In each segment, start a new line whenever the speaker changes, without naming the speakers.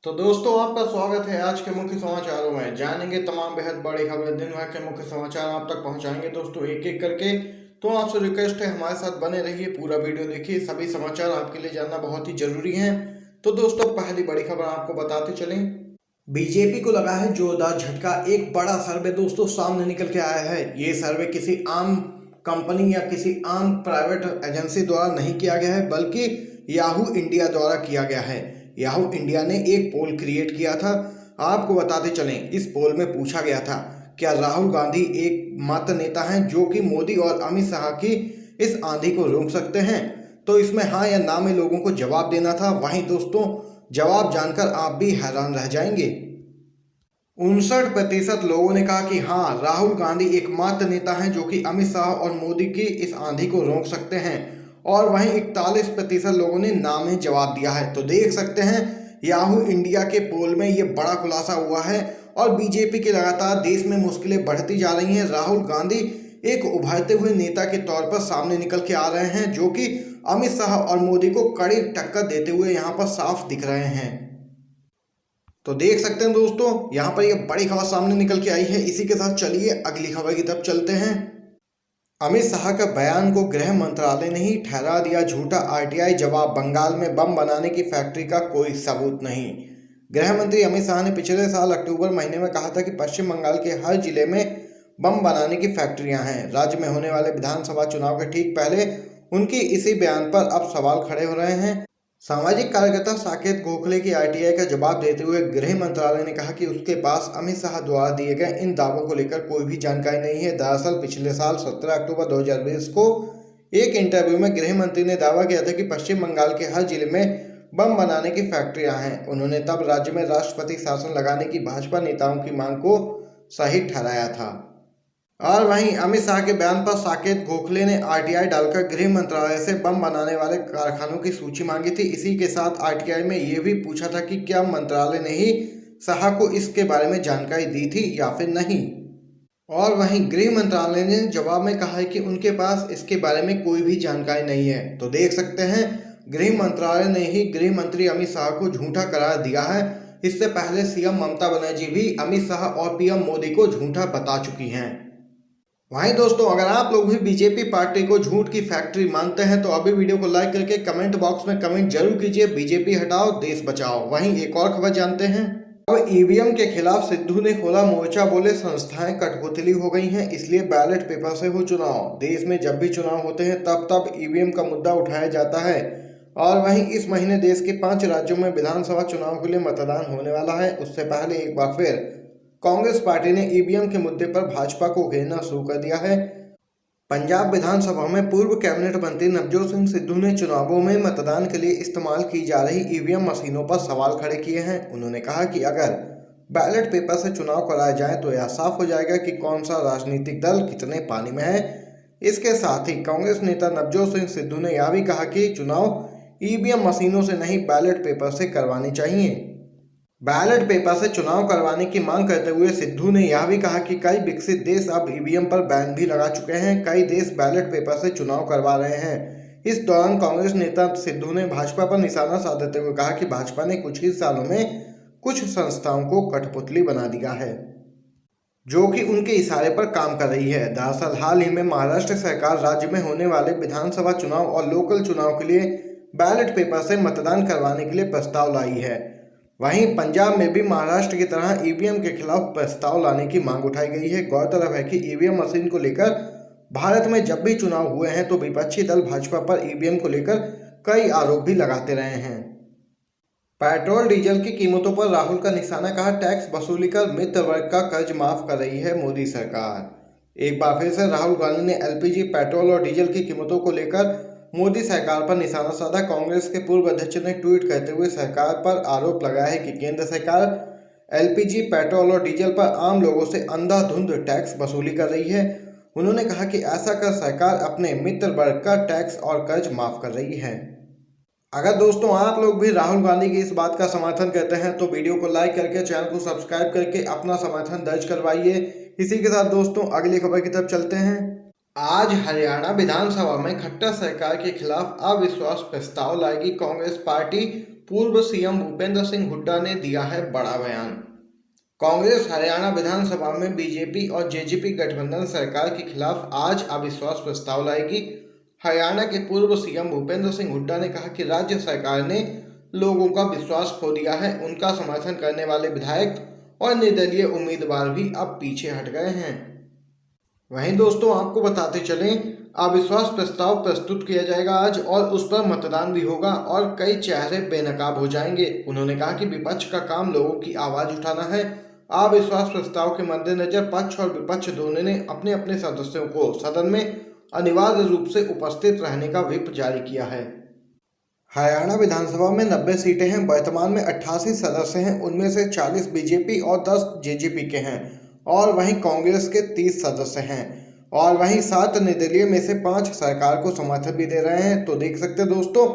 तो दोस्तों आपका स्वागत है आज के मुख्य समाचारों में। जानेंगे तमाम बेहद बड़ी खबर, दिन भर के मुख्य समाचार आप तक पहुंचाएंगे दोस्तों एक एक करके। तो आपसे रिक्वेस्ट है हमारे साथ बने रहिए, पूरा वीडियो देखिए, सभी समाचार आपके लिए जानना बहुत ही जरूरी है। तो दोस्तों पहली बड़ी खबर आपको बताते चलें, बीजेपी को लगा है जोरदार झटका। एक बड़ा सर्वे दोस्तों सामने निकल के आया है। ये सर्वे किसी आम कंपनी या किसी आम प्राइवेट एजेंसी द्वारा नहीं किया गया है, बल्कि याहू इंडिया द्वारा किया गया है। याहू इंडिया ने एक पोल क्रिएट किया था। आपको बताते चलें, इस पोल में पूछा गया था, क्या राहुल गांधी एकमात्र नेता हैं जो कि मोदी और अमित शाह की इस आंधी को रोक सकते हैं। तो इसमें हाँ या ना में लोगों को जवाब देना था। वहीं दोस्तों जवाब जानकर आप भी हैरान रह जाएंगे। 59% लोगों ने कहा कि हाँ, राहुल गांधी एकमात्र नेता हैं जो कि अमित शाह और मोदी की इस आंधी को रोक सकते हैं। और वहीं 41% लोगों ने ना में जवाब दिया है। तो देख सकते हैं याहू इंडिया के पोल में ये बड़ा खुलासा हुआ है और बीजेपी के लगातार देश में मुश्किलें बढ़ती जा रही हैं। राहुल गांधी एक उभरते हुए नेता के तौर पर सामने निकल के आ रहे हैं, जो कि अमित शाह और मोदी को कड़ी टक्कर देते हुए यहाँ पर साफ दिख रहे हैं। तो देख सकते हैं दोस्तों यहाँ पर ये बड़ी खबर सामने निकल के आई है। इसी के साथ चलिए अगली खबर की तरफ चलते हैं। अमित शाह का बयान को गृह मंत्रालय ने ही ठहरा दिया झूठा। आरटीआई जवाब, बंगाल में बम बनाने की फैक्ट्री का कोई सबूत नहीं। गृह मंत्री अमित शाह ने पिछले साल अक्टूबर महीने में कहा था कि पश्चिम बंगाल के हर जिले में बम बनाने की फैक्ट्रियां हैं। राज्य में होने वाले विधानसभा चुनाव के ठीक पहले उनकी इसी बयान पर अब सवाल खड़े हो रहे हैं। सामाजिक कार्यकर्ता साकेत गोखले की आरटीआई का जवाब देते हुए गृह मंत्रालय ने कहा कि उसके पास अमित शाह द्वारा दिए गए इन दावों को लेकर कोई भी जानकारी नहीं है। दरअसल पिछले साल 17 अक्टूबर 2020 को एक इंटरव्यू में गृह मंत्री ने दावा किया था कि पश्चिम बंगाल के हर जिले में बम बनाने की फैक्ट्रियां हैं। उन्होंने तब राज्य में राष्ट्रपति शासन लगाने की भाजपा नेताओं की मांग को सही ठहराया था। और वहीं अमित शाह के बयान पर साकेत गोखले ने आरटीआई डालकर गृह मंत्रालय से बम बनाने वाले कारखानों की सूची मांगी थी। इसी के साथ आरटीआई में यह भी पूछा था कि क्या मंत्रालय ने ही शाह को इसके बारे में जानकारी दी थी या फिर नहीं। और वहीं गृह मंत्रालय ने जवाब में कहा है कि उनके पास इसके बारे में कोई भी जानकारी नहीं है। तो देख सकते हैं गृह मंत्रालय ने ही गृह मंत्री अमित शाह को झूठा करार दिया है। इससे पहले सीएम ममता बनर्जी भी अमित शाह और पीएम मोदी को झूठा बता चुकी हैं। वहीं दोस्तों अगर आप लोग भी बीजेपी पार्टी को झूठ की फैक्ट्री मानते हैं तो अभी वीडियो को लाइक करके कमेंट बॉक्स में कमेंट जरूर कीजिए, बीजेपी हटाओ देश बचाओ। वहीं एक और खबर जानते हैं। अब ईवीएम के खिलाफ सिद्धू ने खोला मोर्चा, बोले संस्थाएं कठपुतली हो गई हैं, इसलिए बैलेट पेपर से हो चुनाव। देश में जब भी चुनाव होते हैं तब तब ईवीएम का मुद्दा उठाया जाता है। और वहीं इस महीने देश के 5 राज्यों में विधानसभा चुनाव के लिए मतदान होने वाला है। उससे पहले एक बार फिर कांग्रेस पार्टी ने ईवीएम के मुद्दे पर भाजपा को घेरना शुरू कर दिया है। पंजाब विधानसभा में पूर्व कैबिनेट मंत्री नवजोत सिंह सिद्धू ने चुनावों में मतदान के लिए इस्तेमाल की जा रही ईवीएम मशीनों पर सवाल खड़े किए हैं। उन्होंने कहा कि अगर बैलेट पेपर से चुनाव कराया जाए तो यह साफ हो जाएगा कि कौन सा राजनीतिक दल कितने पानी में है। इसके साथ ही कांग्रेस नेता नवजोत सिंह सिद्धू ने यह भी कहा कि चुनाव ईवीएम मशीनों से नहीं बैलेट पेपर से करवानी चाहिए। बैलेट पेपर से चुनाव करवाने की मांग करते हुए सिद्धू ने यह भी कहा कि कई विकसित देश अब ईवीएम पर बैन भी लगा चुके हैं। कई देश बैलेट पेपर से चुनाव करवा रहे हैं। इस दौरान कांग्रेस नेता सिद्धू ने भाजपा पर निशाना साधते हुए कहा कि भाजपा ने कुछ ही सालों में कुछ संस्थाओं को कठपुतली बना दिया है, जो कि उनके इशारे पर काम कर रही है। दरअसल हाल ही में महाराष्ट्र सरकार राज्य में होने वाले विधानसभा चुनाव और लोकल चुनाव के लिए बैलेट पेपर से मतदान करवाने के लिए प्रस्ताव लाई है। वहीं पंजाब में भी महाराष्ट्र की तरह ईवीएम के खिलाफ प्रस्ताव लाने की मांग उठाई गई है। गौरतलब है कि ईवीएम मशीन को लेकर भारत में जब भी चुनाव हुए हैं तो विपक्षी दल भाजपा पर ईवीएम को लेकर कई आरोप भी लगाते रहे हैं। पेट्रोल डीजल की कीमतों पर राहुल का निशाना, कहा टैक्स वसूली कर मित्र वर्ग का कर्ज माफ कर रही है मोदी सरकार। एक बार फिर से राहुल गांधी ने एलपीजी, पेट्रोल और डीजल की कीमतों को लेकर मोदी सरकार पर निशाना साधा। कांग्रेस के पूर्व अध्यक्ष ने ट्वीट करते हुए सरकार पर आरोप लगाया है कि केंद्र सरकार एलपीजी, पेट्रोल और डीजल पर आम लोगों से अंधाधुंध टैक्स वसूली कर रही है। उन्होंने कहा कि ऐसा कर सरकार अपने मित्र वर्ग का टैक्स और कर्ज माफ कर रही है। अगर दोस्तों आप लोग भी राहुल गांधी की इस बात का समर्थन करते हैं तो वीडियो को लाइक करके चैनल को सब्सक्राइब करके अपना समर्थन दर्ज करवाइए। इसी के साथ दोस्तों अगली खबर की तरफ चलते हैं। आज हरियाणा विधानसभा में खट्टर सरकार के खिलाफ अविश्वास प्रस्ताव लाएगी कांग्रेस पार्टी। पूर्व सीएम भूपेंद्र सिंह हुड्डा ने दिया है बड़ा बयान। कांग्रेस हरियाणा विधानसभा में बीजेपी और जेजेपी गठबंधन सरकार के खिलाफ आज अविश्वास प्रस्ताव लाएगी। हरियाणा के पूर्व सीएम भूपेंद्र सिंह हुड्डा ने कहा कि राज्य सरकार ने लोगों का विश्वास खो दिया है। उनका समर्थन करने वाले विधायक और निर्दलीय उम्मीदवार भी अब पीछे हट गए हैं। वहीं दोस्तों आपको बताते चलें, अविश्वास प्रस्ताव प्रस्तुत किया जाएगा आज और उस पर मतदान भी होगा और कई चेहरे बेनकाब हो जाएंगे। उन्होंने कहा कि विपक्ष का काम लोगों की आवाज उठाना है। अविश्वास प्रस्ताव के मद्देनजर पक्ष और विपक्ष दोनों ने अपने अपने सदस्यों को सदन में अनिवार्य रूप से उपस्थित रहने का व्हिप जारी किया है। हरियाणा विधानसभा में 90 सीटें हैं। वर्तमान में 88 सदस्य हैं, उनमें से 40 बीजेपी और 10 जेजेपी के हैं और वहीं कांग्रेस के 30 सदस्य हैं और वहीं 7 निर्दलीय में से 5 सरकार को समर्थन भी दे रहे हैं। तो देख सकते हैं दोस्तों,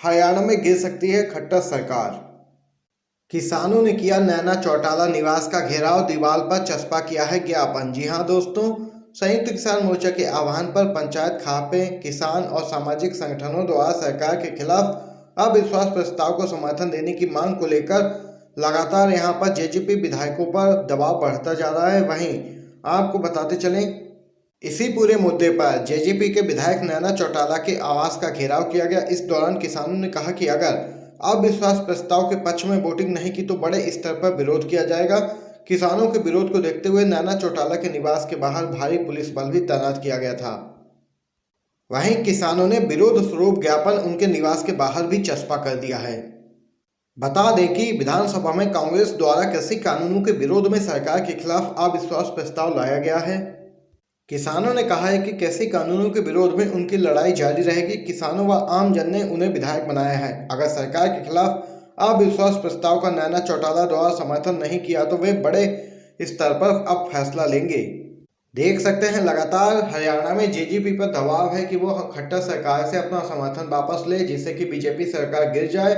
हरियाणा में गिर सकती है खट्टर सरकार। किसानों ने किया नैना चौटाला निवास का घेराव, दीवार पर चस्पा किया है ज्ञापन। जी हाँ दोस्तों, संयुक्त किसान मोर्चा के आह्वान पर पंचायत खापे किसान और सामाजिक संगठनों द्वारा सरकार के खिलाफ अविश्वास प्रस्ताव को समर्थन देने की मांग को लेकर लगातार यहां पर जेजेपी विधायकों पर दबाव बढ़ता जा रहा है। वहीं आपको बताते चलें, इसी पूरे मुद्दे पर जेजेपी के विधायक नैना चौटाला के आवास का घेराव किया गया। इस दौरान किसानों ने कहा कि अगर अविश्वास प्रस्ताव के पक्ष में वोटिंग नहीं की तो बड़े स्तर पर विरोध किया जाएगा। किसानों के विरोध को देखते हुए नैना चौटाला के निवास के बाहर भारी पुलिस बल भी तैनात किया गया था। वहीं किसानों ने विरोध स्वरूप ज्ञापन उनके निवास के बाहर भी चस्पा कर दिया है। बता दें कि विधानसभा में कांग्रेस द्वारा कृषि कानूनों के विरोध में सरकार के खिलाफ अविश्वास प्रस्ताव लाया गया है। किसानों ने कहा है कि कृषि कानूनों के विरोध में उनकी लड़ाई जारी रहेगी। किसानों व आम जन ने उन्हें विधायक बनाया है। अगर सरकार के खिलाफ अविश्वास प्रस्ताव का नैना चौटाला द्वारा समर्थन नहीं किया तो वे बड़े स्तर पर अब फैसला लेंगे। देख सकते हैं लगातार हरियाणा में जेजेपी पर दबाव है कि वो खट्टर सरकार से अपना समर्थन वापस ले, जिससे कि बीजेपी सरकार गिर जाए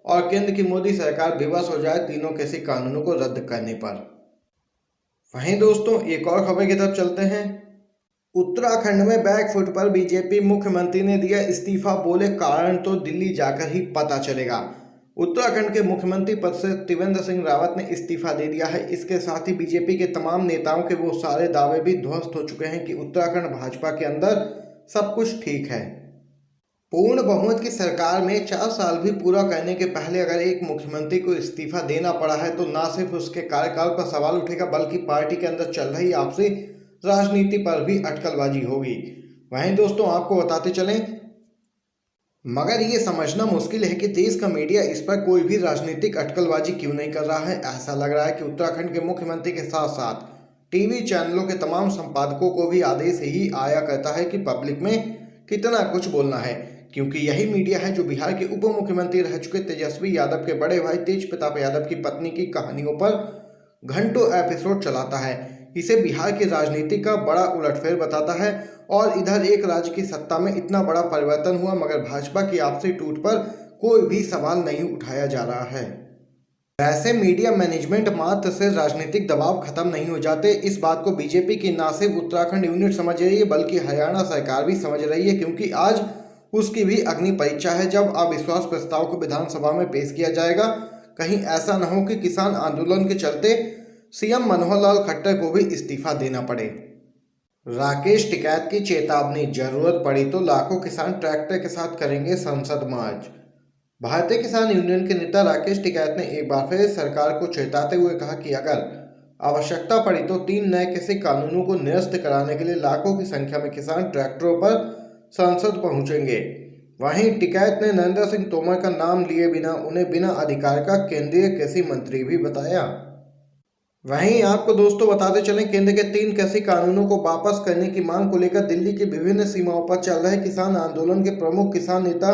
और केंद्र की मोदी सरकार विवश हो जाए तीनों कृषि कानूनों को रद्द करने पर। वहीं दोस्तों एक और खबर की तरफ चलते हैं। उत्तराखंड में बैकफुट पर बीजेपी मुख्यमंत्री ने दिया इस्तीफा, बोले कारण तो दिल्ली जाकर ही पता चलेगा। उत्तराखंड के मुख्यमंत्री पद से त्रिवेंद्र सिंह रावत ने इस्तीफा दे दिया है। इसके साथ ही बीजेपी के तमाम नेताओं के वो सारे दावे भी ध्वस्त हो चुके हैं कि उत्तराखंड भाजपा के अंदर सब कुछ ठीक है। पूर्ण बहुमत की सरकार में 4 साल भी पूरा करने के पहले अगर एक मुख्यमंत्री को इस्तीफा देना पड़ा है तो न सिर्फ उसके कार्यकाल पर सवाल उठेगा बल्कि पार्टी के अंदर चल रही आपसी राजनीति पर भी अटकलबाजी होगी। वहीं दोस्तों आपको बताते चलें, मगर ये समझना मुश्किल है कि देश का मीडिया इस पर कोई भी राजनीतिक अटकलबाजी क्यों नहीं कर रहा है। ऐसा लग रहा है कि उत्तराखंड के मुख्यमंत्री के साथ साथ टीवी चैनलों के तमाम संपादकों को भी आदेश ही आया करता है कि पब्लिक में कितना कुछ बोलना है, क्योंकि यही मीडिया है जो बिहार के उप मुख्यमंत्री रह चुके तेजस्वी यादव के बड़े भाई तेज प्रताप यादव की पत्नी की कहानियों पर घंटों एपिसोड चलाता है। इसे बिहार की राजनीति का बड़ा उलटफेर बताता है और इधर एक राज्य की सत्ता में इतना बड़ा परिवर्तन हुआ मगर भाजपा की आपसी टूट पर कोई भी सवाल नहीं उठाया जा रहा है। ऐसे मीडिया मैनेजमेंट मात्र से राजनीतिक दबाव खत्म नहीं हो जाते। इस बात को बीजेपी की न सिर्फ उत्तराखंड यूनिट समझ रही है बल्कि हरियाणा सरकार भी समझ रही है, क्योंकि आज उसकी भी अग्नि परीक्षा है जब अविश्वास प्रस्ताव को विधानसभा में पेश किया जाएगा। कहीं ऐसा न हो कि किसान आंदोलन के चलते सीएम मनोहर लाल खट्टर को भी इस्तीफा देना पड़े। राकेश टिकैत की चेतावनी, जरूरत पड़ी तो लाखों किसान ट्रैक्टर के साथ करेंगे संसद मार्च। भारतीय किसान यूनियन के नेता राकेश टिकैत ने एक बार फिर सरकार को चेताते हुए कहा कि अगर आवश्यकता पड़ी तो 3 नए कृषि कानूनों को निरस्त कराने के लिए लाखों की संख्या में किसान ट्रैक्टरों पर संसद पहुंचेंगे। वहीं टिकैत ने नरेंद्र सिंह तोमर का नाम लिए बिना उन्हें बिना अधिकार का केंद्रीय कृषि मंत्री भी बताया। वहीं आपको दोस्तों बताते चलें, केंद्र के 3 कृषि कानूनों को वापस करने की मांग को लेकर दिल्ली की विभिन्न सीमाओं पर चल रहे किसान आंदोलन के प्रमुख किसान नेता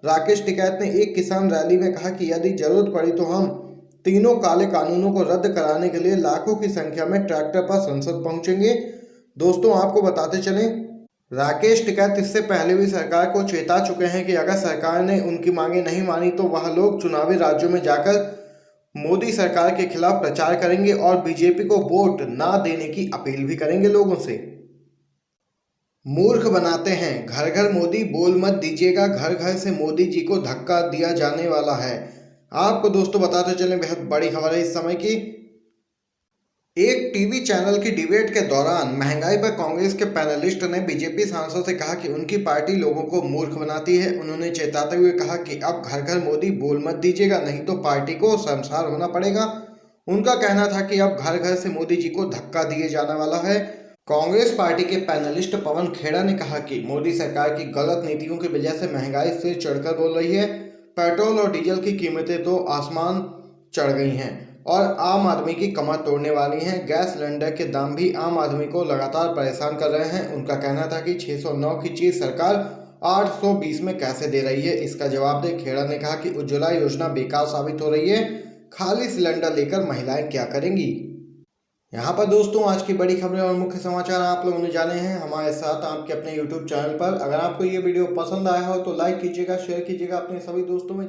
राकेश टिकैत ने एक किसान रैली में कहा कि यदि जरूरत पड़ी तो हम तीनों काले कानूनों को रद्द कराने के लिए लाखों की संख्या में ट्रैक्टर पर संसद पहुंचेंगे। दोस्तों आपको बताते चलें, राकेश टिकैत इससे पहले भी सरकार को चेता चुके हैं कि अगर सरकार ने उनकी मांगे नहीं मानी तो वह लोग चुनावी राज्यों में जाकर मोदी सरकार के खिलाफ प्रचार करेंगे और बीजेपी को वोट ना देने की अपील भी करेंगे लोगों से। मूर्ख बनाते हैं, घर घर मोदी बोल मत दीजिएगा, घर घर से मोदी जी को धक्का दिया जाने वाला है। आपको दोस्तों बताते चलें बेहद बड़ी खबर है इस समय की। एक टीवी चैनल की डिबेट के दौरान महंगाई पर कांग्रेस के पैनलिस्ट ने बीजेपी सांसद से कहा कि उनकी पार्टी लोगों को मूर्ख बनाती है। उन्होंने चेताते हुए कहा कि अब घर घर मोदी बोल मत दीजिएगा, नहीं तो पार्टी को शर्मसार होना पड़ेगा। उनका कहना था कि अब घर घर से मोदी जी को धक्का दिए जाने वाला है। कांग्रेस पार्टी के पैनलिस्ट पवन खेड़ा ने कहा कि मोदी सरकार की गलत नीतियों की वजह से महंगाई सिर चढ़कर बोल रही है। पेट्रोल और डीजल की कीमतें तो आसमान चढ़ गई हैं और आम आदमी की कमर तोड़ने वाली हैं। गैस सिलेंडर के दाम भी आम आदमी को लगातार परेशान कर रहे हैं। उनका कहना था कि 609 की चीज सरकार 820 में कैसे दे रही है। इसका जवाब दे खेड़ा ने कहा कि उज्ज्वला योजना बेकार साबित हो रही है, खाली सिलेंडर लेकर महिलाएं क्या करेंगी। यहाँ पर दोस्तों आज की बड़ी खबरें और मुख्य समाचार आप लोगों ने जाने हैं हमारे साथ आपके अपने YouTube चैनल पर। अगर आपको ये वीडियो पसंद आया हो तो लाइक कीजिएगा, शेयर कीजिएगा अपने सभी दोस्तों में।